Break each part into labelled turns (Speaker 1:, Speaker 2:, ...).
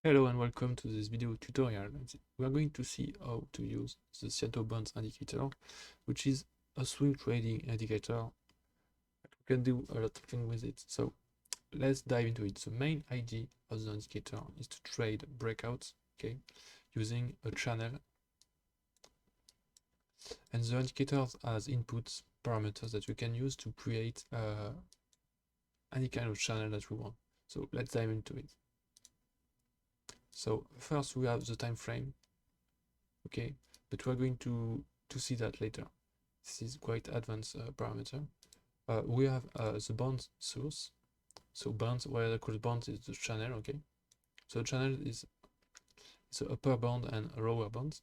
Speaker 1: Hello and welcome to this video tutorial. We are going to see how to use the Cyatophilum Bands indicator, which is a swing trading indicator. We can do a lot of things with it. So let's dive into it. The main idea of the indicator is to trade breakouts, okay, using a channel. And the indicator has inputs parameters that we can use to create any kind of channel that we want. So let's dive into it. So first we have the time frame, okay, but we're going to see that later. This is quite advanced parameter. We have the band source. So bands, where I call bands is the channel, okay. So channel is the upper band and lower band.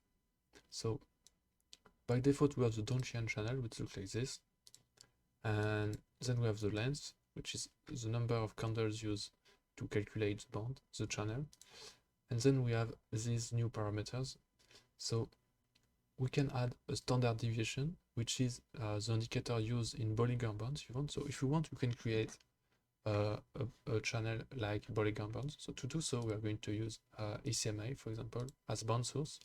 Speaker 1: So by default we have the Donchian channel, which looks like this, and then we have the length, which is the number of candles used to calculate the band, the channel. And then we have these new parameters. So we can add a standard deviation, which is the indicator used in Bollinger Bands if you want. So if you want, you can create a channel like Bollinger Bands. So to do so, we are going to use ECMA, for example, as band source.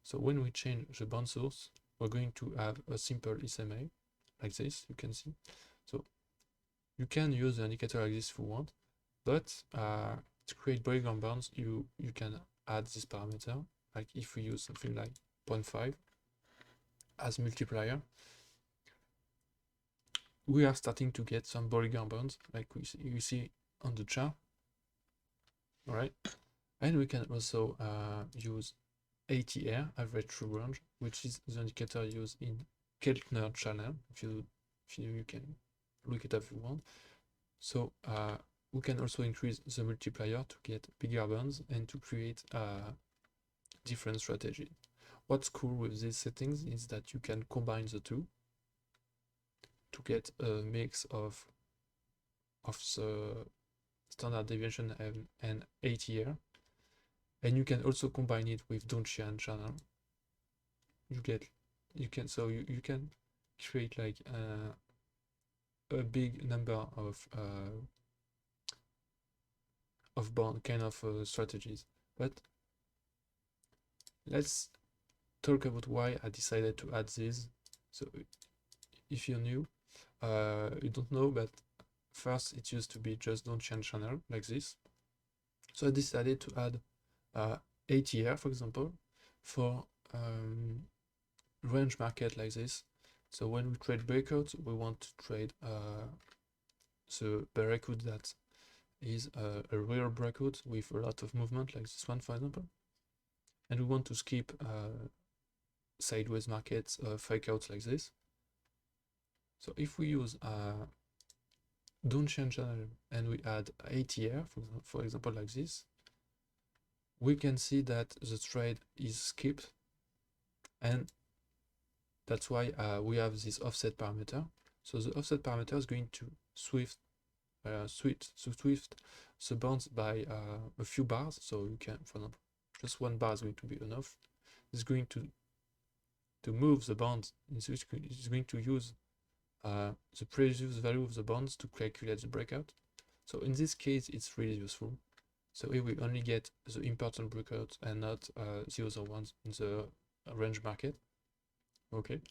Speaker 1: So when we change the band source, we're going to have a simple ECMA like this, you can see. So you can use the indicator like this if you want, but to create Bollinger Bands, you can add this parameter, like if we use something like 0.5 as multiplier, we are starting to get some Bollinger Bands, like you see on the chart. All right, and we can also use ATR, average true range, which is the indicator used in Keltner channel. If you can look it up if you want. So we can also increase the multiplier to get bigger bands and to create different strategies. What's cool with these settings is that you can combine the two to get a mix of the standard deviation and ATR, and you can also combine it with Donchian channel. You can create like a big number of bond kind of strategies. But let's talk about why I decided to add this. So if you're new, you don't know, but first it used to be just Donchian channel like this. So I decided to add ATR, for example, for range market like this. So when we trade breakouts, we want to trade the breakout that is a real breakout with a lot of movement, like this one, for example. And we want to skip sideways markets, fakeouts like this. So if we use Donchian channel and we add ATR, for example, like this, we can see that the trade is skipped, and that's why we have this offset parameter. So the offset parameter is going to swift the bands by a few bars. So you can, for example, just one bar is going to be enough. It's going to move the bands. It's going to use the previous value of the bonds to calculate the breakout. So in this case, it's really useful. So here we only get the important breakouts and not the other ones in the range market. Okay,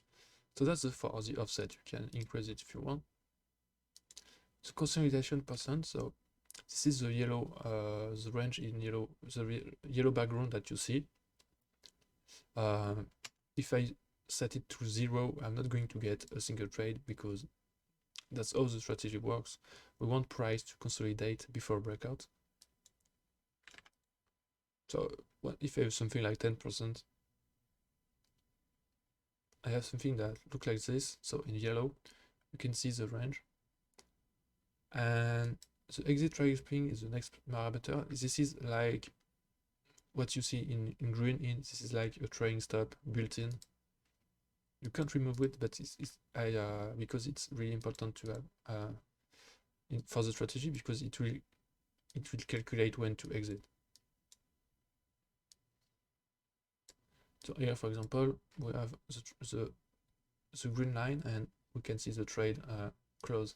Speaker 1: so that's for the offset. You can increase it if you want. The consolidation percent. So this is the yellow, the range in yellow, the yellow background that you see. If I set it to 0, I'm not going to get a single trade because that's how the strategy works. We want price to consolidate before breakout. So if I have something like 10%, I have something that looks like this. So in yellow, you can see the range. And the exit trajectory is the next parameter. This is like what you see in green. This is like a trading stop built in. You can't remove it, but because it's really important to have for the strategy, because it will calculate when to exit. So here, for example, we have the green line, and we can see the trade close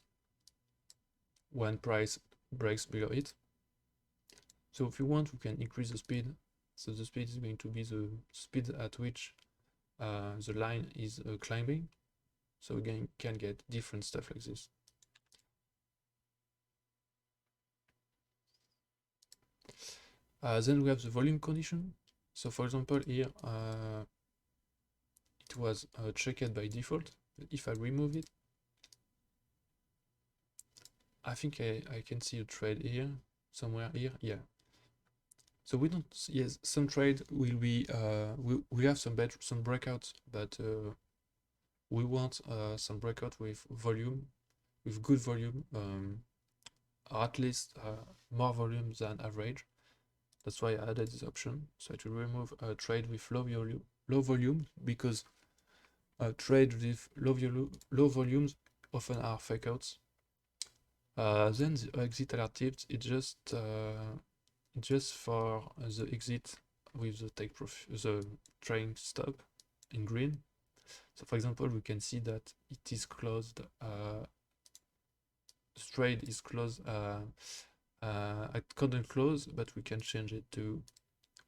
Speaker 1: when price breaks below it. So if you want, we can increase the speed. So the speed is going to be the speed at which the line is climbing. So we can get different stuff like this. Then we have the volume condition. So for example, here it was checked by default. But if I remove it, I think I can see a trade here, somewhere here, yeah. So we don't, yes, some trade will be, we have some breakouts, but we want some breakout with volume, with good volume, or at least more volume than average. That's why I added this option. So to remove a trade with low volume, because trade with low volumes often are fake outs. Then the exit alert tips, it's just for the exit with the the trading stop in green. So for example, we can see that it is closed. The trade is closed at couldn't close, but we can change it to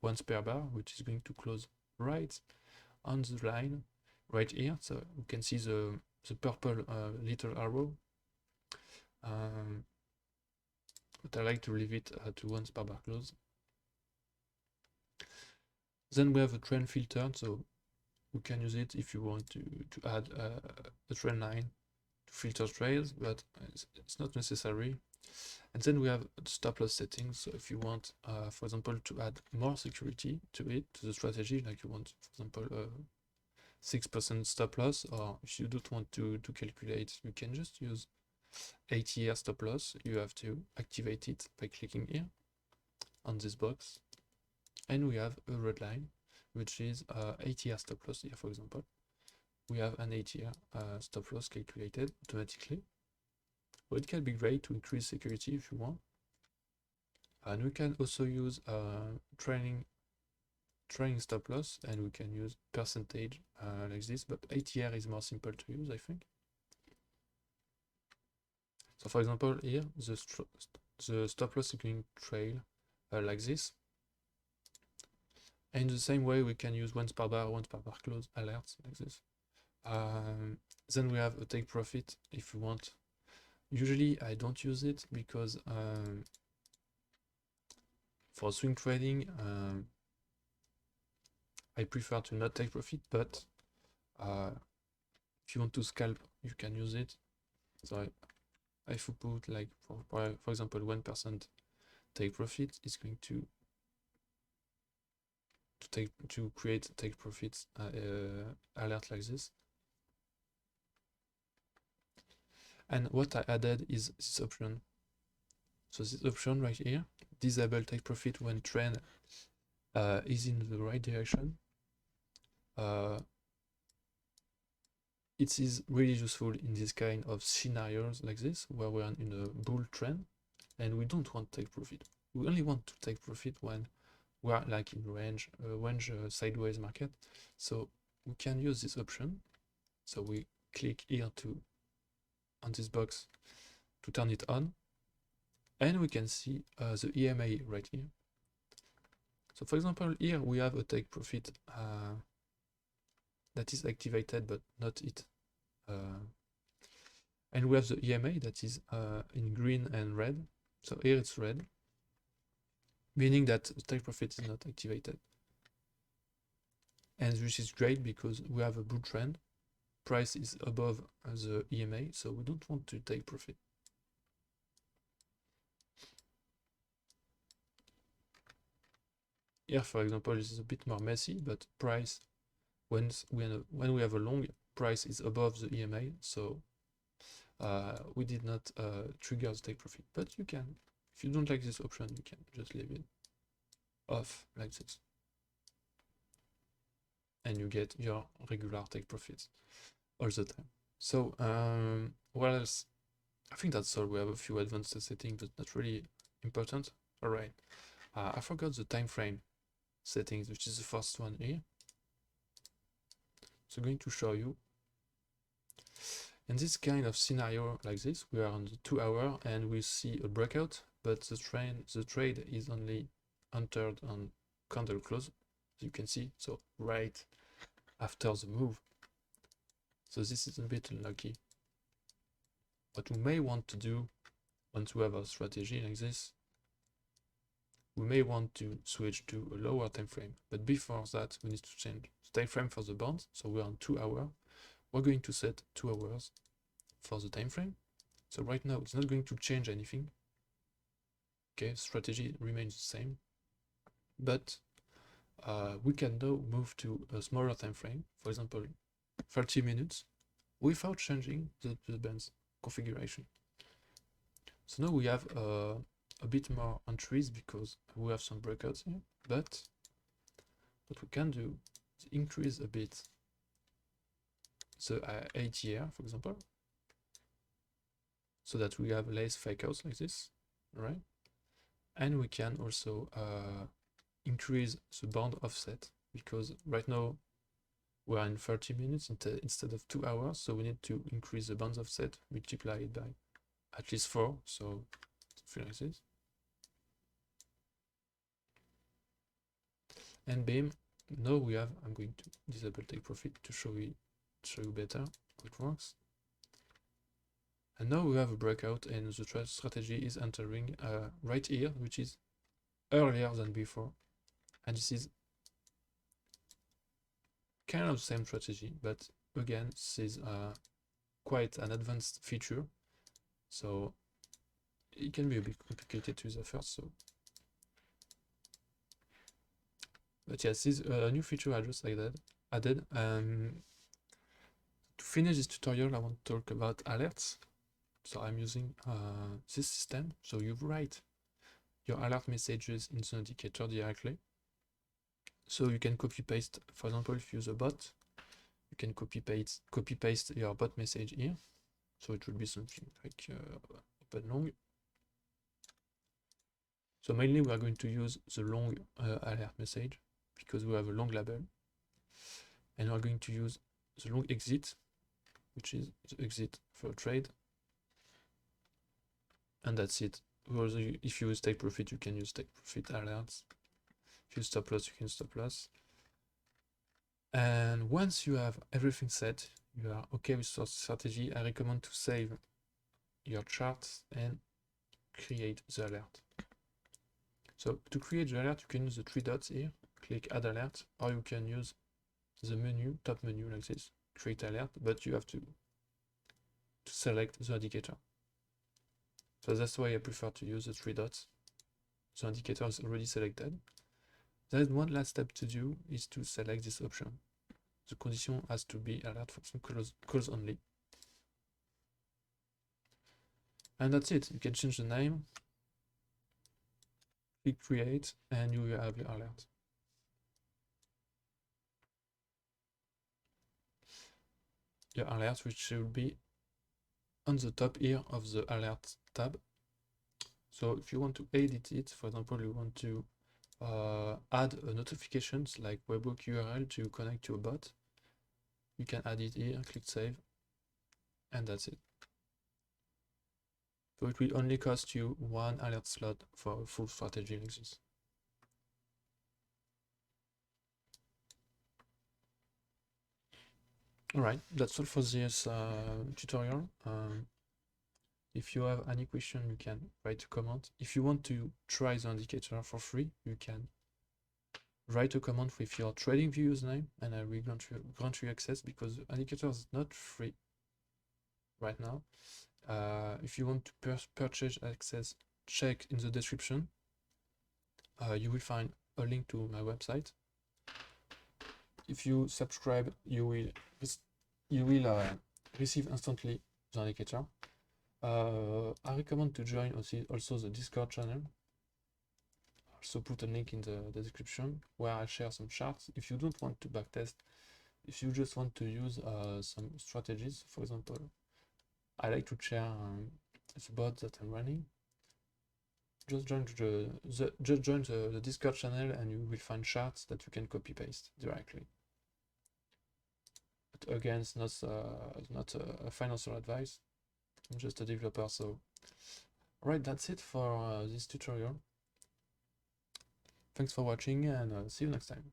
Speaker 1: once per bar, which is going to close right on the line right here. So we can see the purple little arrow. But I like to leave it to once per bar close. Then we have a trend filter, so we can use it if you want to add a trend line to filter trades, but it's not necessary. And then we have stop loss settings. So if you want, for example, to add more security to it, to the strategy, like you want, for example, 6% stop loss, or if you don't want to calculate, you can just use ATR stop loss. You have to activate it by clicking here on this box. And we have a red line, which is ATR stop loss here, for example. We have an ATR stop loss calculated automatically. Well, it can be great to increase security if you want. And we can also use trailing stop loss, and we can use percentage like this, but ATR is more simple to use, I think. So for example, here, the stop loss is going to trail like this. And the same way, we can use once per bar close alerts like this. Then we have a take profit if you want. Usually I don't use it because for swing trading, I prefer to not take profit, but if you want to scalp, you can use it. So if you put like, for example, 1% take profit, it's going to create take profits alert like this. And what I added is this option. So this option right here, disable take profit when trend is in the right direction. It is really useful in this kind of scenarios like this, where we're in a bull trend and we don't want to take profit. We only want to take profit when we are like in range sideways market. So we can use this option. So we click here on this box to turn it on, and we can see the EMA right here. So for example, here we have a take profit that is activated, but not it. And we have the EMA that is in green and red. So here it's red, meaning that the take profit is not activated. And this is great because we have a bull trend. Price is above the EMA, so we don't want to take profit. Here, for example, this is a bit more messy, but price, when we have a long, price is above the EMA, so we did not trigger the take profit. But you can, if you don't like this option, you can just leave it off like this, and you get your regular take profits all the time. So what else? I think that's all. We have a few advanced settings, but not really important. All right, I forgot the time frame settings, which is the first one here. So I'm going to show you. In this kind of scenario like this, we are on the 2 hour and we see a breakout, but the trade is only entered on candle close, as you can see, so right after the move. So this is a bit unlucky. What we may want to do once we have a strategy like this, we may want to switch to a lower time frame. But before that, we need to change the time frame for the bonds. So we're on 2 hours. We're going to set 2 hours for the time frame. So right now it's not going to change anything. Okay, strategy remains the same, but we can now move to a smaller time frame, for example 30 minutes, without changing the bands configuration. So now we have a bit more entries because we have some breakouts here, but what we can do is increase a bit the ATR, for example, so that we have less fake outs like this, right? And we can also increase the band offset, because right now we are in 30 minutes instead of 2 hours, so we need to increase the band offset, multiply it by at least 4, so something like this. And bam, now we have, I'm going to disable take profit to show you better how it works. And now we have a breakout, and the strategy is entering right here, which is earlier than before. And this is kind of the same strategy, but again, this is quite an advanced feature, so it can be a bit complicated to use at first. So, but yes, this is a new feature I just added. To finish this tutorial, I want to talk about alerts. So I'm using this system. So you write your alert messages in the indicator directly. So you can copy paste, for example, if you use a bot, you can copy paste your bot message here. So it will be something like open long. So mainly we are going to use the long alert message because we have a long label, and we are going to use the long exit, which is the exit for a trade. And that's it. Also, if you use take profit, you can use take profit alerts. If you stop loss, you can stop loss. And once you have everything set, you are okay with your strategy, I recommend to save your charts and create the alert. So to create the alert, you can use the 3 dots here, click add alert, or you can use the menu, top menu like this, create alert, but you have to select the indicator. So that's why I prefer to use the 3 dots. The indicator is already selected. There's one last step to do, is to select this option. The condition has to be alert function calls only. And that's it. You can change the name, click create, and you will have your alert. Your alert, which will be on the top here of the alert tab. So if you want to edit it, for example, you want to add notifications like webhook URL to connect to a bot, you can add it here, click save, and that's it. So it will only cost you 1 alert slot for a full strategy like this. Alright, that's all for this tutorial. If you have any question, you can write a comment. If you want to try the indicator for free, you can write a comment with your TradingView username, and I will grant you access, because the indicator is not free right now. If you want to purchase access, check in the description. You will find a link to my website. If you subscribe, you will receive instantly the indicator. I recommend to join also the Discord channel. Also put a link in the description where I share some charts. If you don't want to backtest, if you just want to use some strategies, for example, I like to share the bot that I'm running. Just join the Discord channel, and you will find charts that you can copy paste directly. But again, it's not a financial advice. I'm just a developer. So, alright, that's it for this tutorial. Thanks for watching, and see you next time.